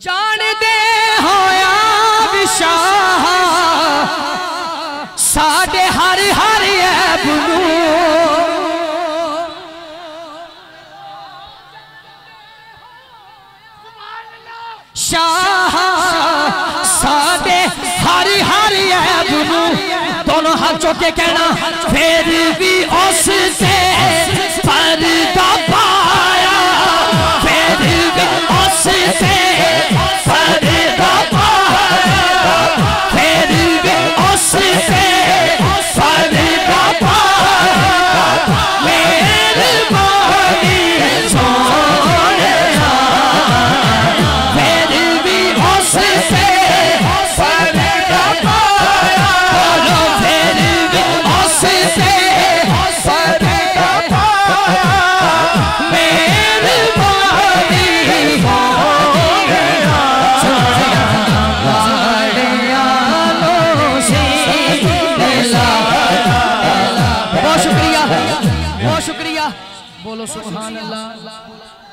जानते होया विशाह साडे हर हर ऐब शाह साडे हर हर ऐब दोनों हाथ चौके कहना फिर भी उससे पर्दा पाया फिर भी उससे पर्दा पाया फिर भी उससे पर्दा पाया मेहरबानी सोनिया फिर भी उससे पर्दा पाया फिर भी उससे पर्दा पाया मेहरबानी बहुत शुक्रिया बोलो सुभान अल्लाह।